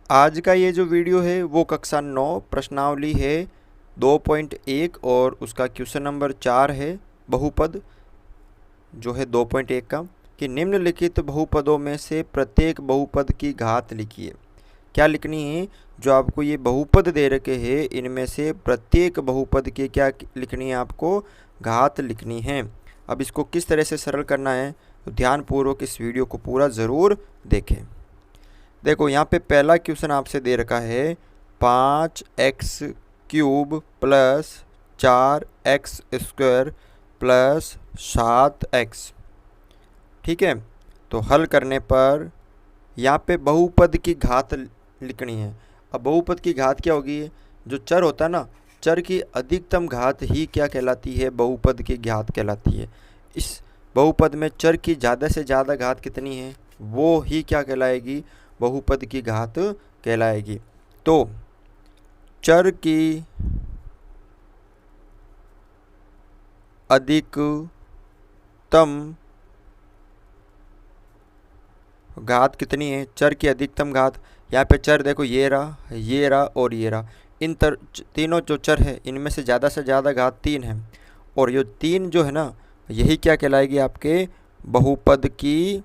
आज का ये जो वीडियो है वो कक्षा 9 प्रश्नावली है 2.1 और उसका क्वेश्चन नंबर 4 है बहुपद जो है 2.1 का कि निम्नलिखित बहुपदों में से प्रत्येक बहुपद की घात लिखिए। क्या लिखनी है? जो आपको ये बहुपद दे रखे हैं इनमें से प्रत्येक बहुपद की क्या लिखनी है? आपको घात लिखनी है। अब इसको किस तरह से सरल करना है तो ध्यानपूर्वक इस वीडियो को पूरा ज़रूर देखें। देखो यहाँ पे पहला क्वेश्चन आपसे दे रखा है 5x³ plus 4x² plus 7x। ठीक है, तो हल करने पर यहाँ पे बहुपद की घात लिखनी है। अब बहुपद की घात क्या होगी? जो चर होता है ना, चर की अधिकतम घात ही क्या कहलाती है? बहुपद की घात कहलाती है। इस बहुपद में चर की ज़्यादा से ज़्यादा घात कितनी है वो ही क्या कहलाएगी? बहुपद की घात कहलाएगी। तो चर की अधिकतम घात कितनी है? चर की अधिकतम घात, यहाँ पे चर देखो ये रहा और ये रहा। इन तीनों जो चर है इनमें से ज़्यादा घात 3 है और ये 3 जो है ना यही क्या कहलाएगी? आपके बहुपद की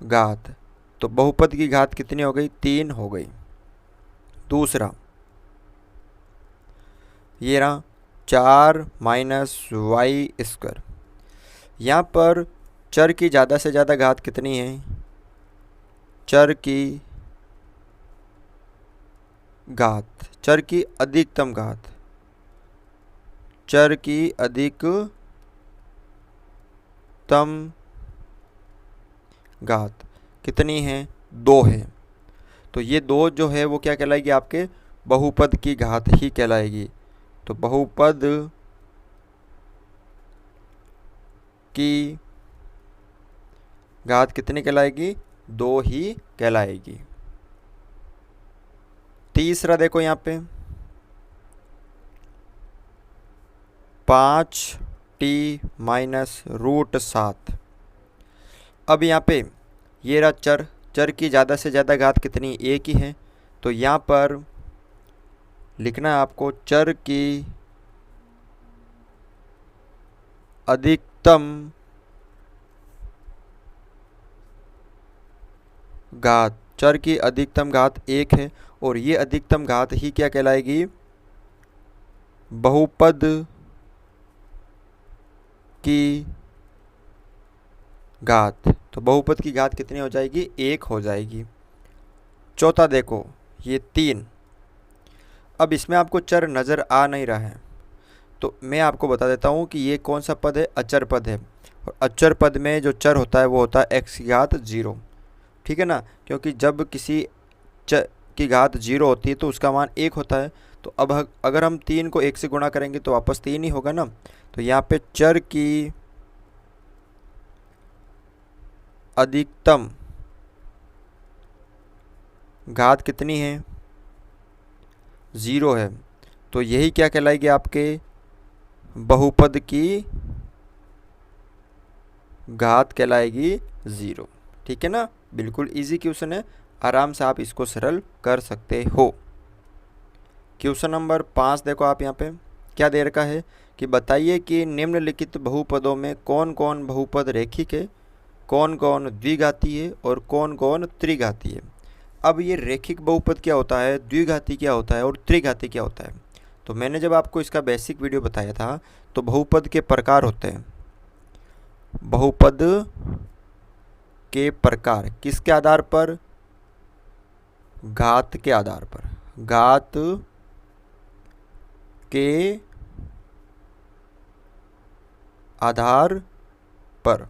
घात। तो बहुपद की घात कितनी हो गई? 3 हो गई। दूसरा ये रहा 4 माइनस y²। यहाँ पर चर की ज़्यादा से ज़्यादा घात कितनी है? चर की घात, चर की अधिकतम घात, चर की अधिकतम घात कितनी है? 2 है। तो ये 2 जो है वो क्या कहलाएगी? आपके बहुपद की घात ही कहलाएगी। तो बहुपद की घात कितनी कहलाएगी? 2 ही कहलाएगी। तीसरा देखो यहाँ पे 5t माइनस √7। अब यहाँ पे ये रहा चर, चर की ज़्यादा से ज़्यादा घात कितनी? 1 ही है। तो यहाँ पर लिखना है आपको चर की अधिकतम घात, चर की अधिकतम घात 1 है और ये अधिकतम घात ही क्या कहलाएगी? बहुपद की घात। तो बहुपद की घात कितनी हो जाएगी? 1 हो जाएगी। चौथा देखो ये 3। अब इसमें आपको चर नज़र आ नहीं रहा है तो मैं आपको बता देता हूँ कि ये कौन सा पद है? अचर पद है। और अचर पद में जो चर होता है वो होता है x की घात 0। ठीक है ना, क्योंकि जब किसी चर की घात 0 होती है तो उसका मान 1 होता है। तो अब अगर हम 3 को 1 से गुणा करेंगे तो वापस 3 ही होगा ना। तो यहाँ पे चर की अधिकतम घात कितनी है? 0 है। तो यही क्या कहलाएगी? आपके बहुपद की घात कहलाएगी 0। ठीक है ना, बिल्कुल इजी क्वेश्चन है, आराम से आप इसको सरल कर सकते हो। क्वेश्चन नंबर 5 देखो आप यहाँ पे क्या दे रखा है कि बताइए कि निम्नलिखित बहुपदों में कौन कौन बहुपद रैखिक है, कौन कौन द्विघाती है और कौन कौन त्रिघाती है। अब ये रैखिक बहुपद क्या होता है, द्विघाती क्या होता है और त्रिघाती क्या होता है? तो मैंने जब आपको इसका बेसिक वीडियो बताया था तो बहुपद के प्रकार होते हैं। बहुपद के प्रकार किसके आधार पर? घात के आधार पर। घात के आधार पर,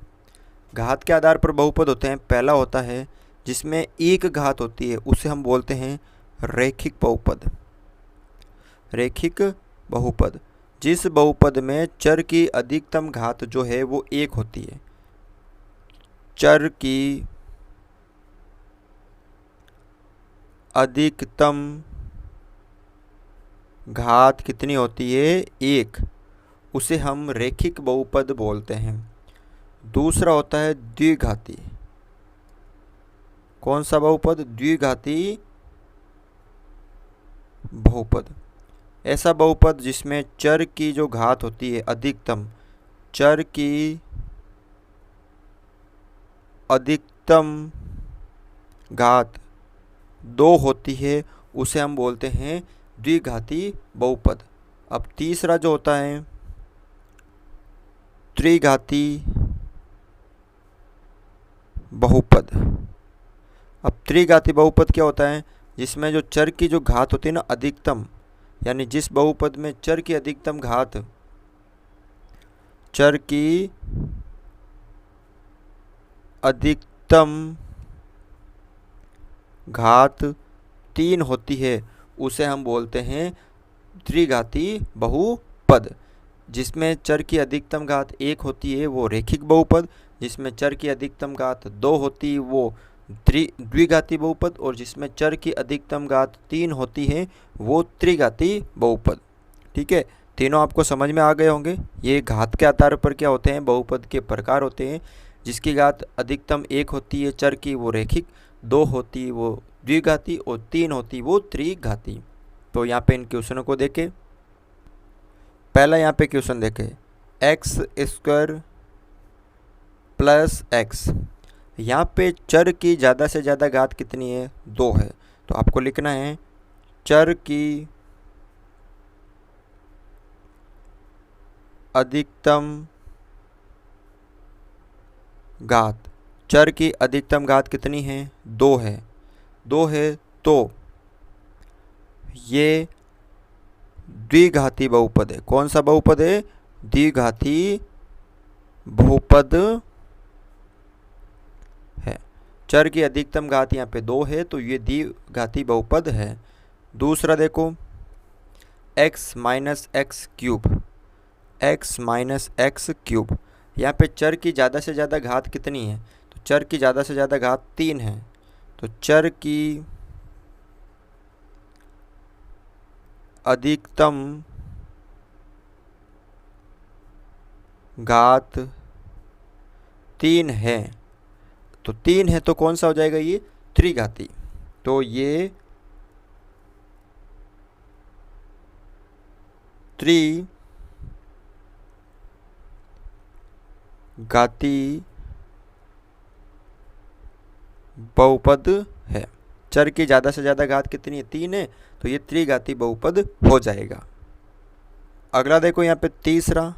घात के आधार पर बहुपद होते हैं। पहला होता है जिसमें एक घात होती है उसे हम बोलते हैं रैखिक बहुपद। रैखिक बहुपद, जिस बहुपद में चर की अधिकतम घात जो है वो 1 होती है। चर की अधिकतम घात कितनी होती है? 1। उसे हम रैखिक बहुपद बोलते हैं। दूसरा होता है द्विघाती। कौन सा बहुपद? द्विघाती बहुपद। ऐसा बहुपद जिसमें चर की जो घात होती है अधिकतम, चर की अधिकतम घात 2 होती है, उसे हम बोलते हैं द्विघाती बहुपद। अब तीसरा जो होता है त्रिघाती बहुपद। अब त्रिघाती बहुपद क्या होता है? जिसमें जो चर की जो घात होती है ना अधिकतम, यानी जिस बहुपद में चर की अधिकतम घात, चर की अधिकतम घात 3 होती है, उसे हम बोलते हैं त्रिघाती बहुपद। जिसमें चर की अधिकतम घात 1 होती है वो रैखिक बहुपद, जिसमें चर की अधिकतम घात 2 होती है वो द्विघाती बहुपद, और जिसमें चर की अधिकतम घात 3 होती है वो त्रिघाती बहुपद। ठीक है, तीनों आपको समझ में आ गए होंगे। ये घात के आधार पर क्या होते हैं? बहुपद के प्रकार होते हैं। जिसकी घात अधिकतम 1 होती है चर की वो रैखिक, 2 होती है वो द्विघाती, और 3 होती वो त्रिघाती। तो यहाँ पे इन क्वेश्चनों को देखें। पहला यहाँ पे क्वेश्चन देखें, एक्स स्क्वायर प्लस एक्स। यहाँ पे चर की ज़्यादा से ज़्यादा घात कितनी है? 2 है। तो आपको लिखना है चर की अधिकतम घात, चर की अधिकतम घात कितनी है? 2 है। 2 है तो ये द्विघाती बहुपद है। कौन सा बहुपद है? द्विघाती बहुपद है। चर की अधिकतम घात यहाँ पे 2 है तो ये द्विघाती बहुपद है। दूसरा देखो, x minus x cube, x minus x cube. यहाँ पे चर की ज़्यादा से ज़्यादा घात कितनी है? तो चर की ज़्यादा से ज़्यादा घात 3 है। तो चर की अधिकतम घात 3 है। तो 3 है तो कौन सा हो जाएगा? ये त्रिघाती। तो ये त्रिघाती बहुपद है। चर की ज़्यादा से ज़्यादा घात कितनी है? 3 है, तो ये त्रिघाती बहुपद हो जाएगा। अगला देखो यहाँ पे तीसरा,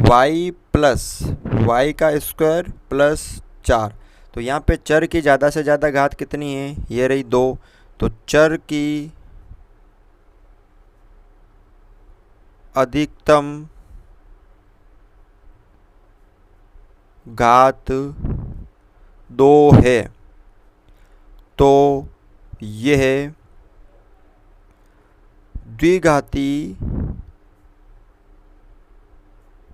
y प्लस वाई का स्क्वायर प्लस 4। तो यहाँ पे चर की ज़्यादा से ज़्यादा घात कितनी है? ये रही 2। तो चर की अधिकतम घात 2 है तो यह द्विघाती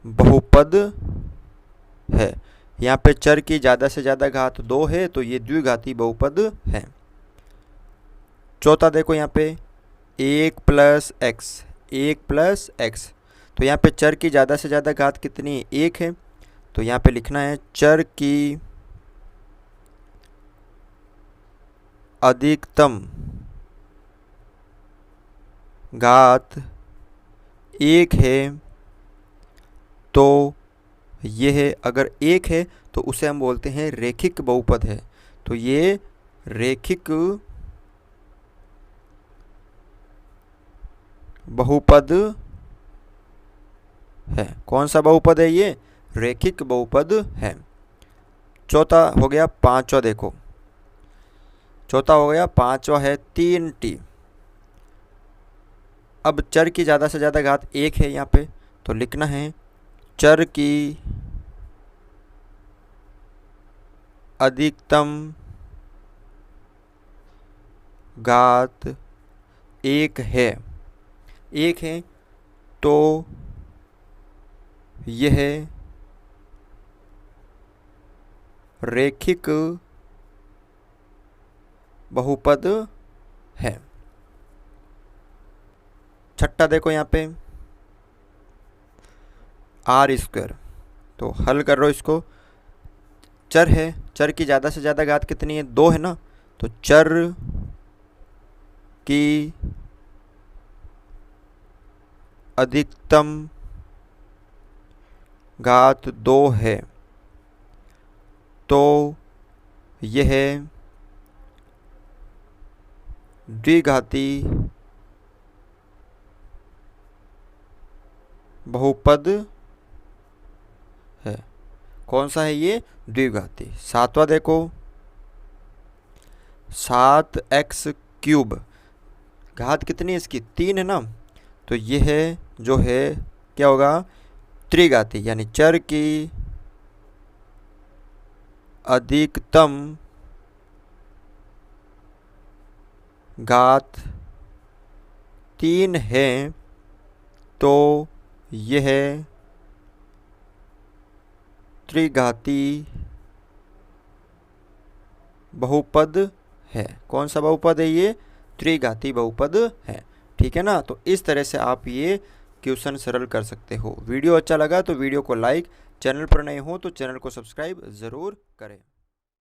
बहुपद है। यहाँ पे चर की ज़्यादा से ज़्यादा घात 2 है तो ये द्विघाती बहुपद है। चौथा देखो यहाँ पे 1 प्लस एक्स, 1 प्लस एक्स। तो यहाँ पे चर की ज़्यादा से ज़्यादा घात कितनी है? 1 है। तो यहाँ पे लिखना है चर की अधिकतम घात 1 है तो यह अगर 1 है तो उसे हम बोलते हैं रैखिक बहुपद है। तो ये रैखिक बहुपद है। कौन सा बहुपद है? ये रैखिक बहुपद है। चौथा हो गया। पांचवा देखो, चौथा हो गया, पांचवा है 3t। अब चर की ज़्यादा से ज़्यादा घात 1 है यहाँ पे, तो लिखना है चर की अधिकतम घात 1 है। 1 है तो यह रैखिक बहुपद है। छठा देखो यहाँ पे आर स्क्वायर। तो हल कर लो इसको। चर है, चर की ज़्यादा से ज़्यादा घात कितनी है? 2 है ना, तो चर की अधिकतम घात 2 है, तो यह द्विघाती बहुपद है। कौन सा है ये? द्विघाती। सातवां देखो, 7x³ घात कितनी है इसकी? 3 है ना, तो यह जो है क्या होगा? त्रिघाती, यानी चर की अधिकतम घात 3 है, तो यह त्रिघाती बहुपद है। कौन सा बहुपद है ये? त्रिघाती बहुपद है। ठीक है ना, तो इस तरह से आप ये क्वेश्चन सरल कर सकते हो। वीडियो अच्छा लगा तो वीडियो को लाइक, चैनल पर नए हो तो चैनल को सब्सक्राइब ज़रूर करें।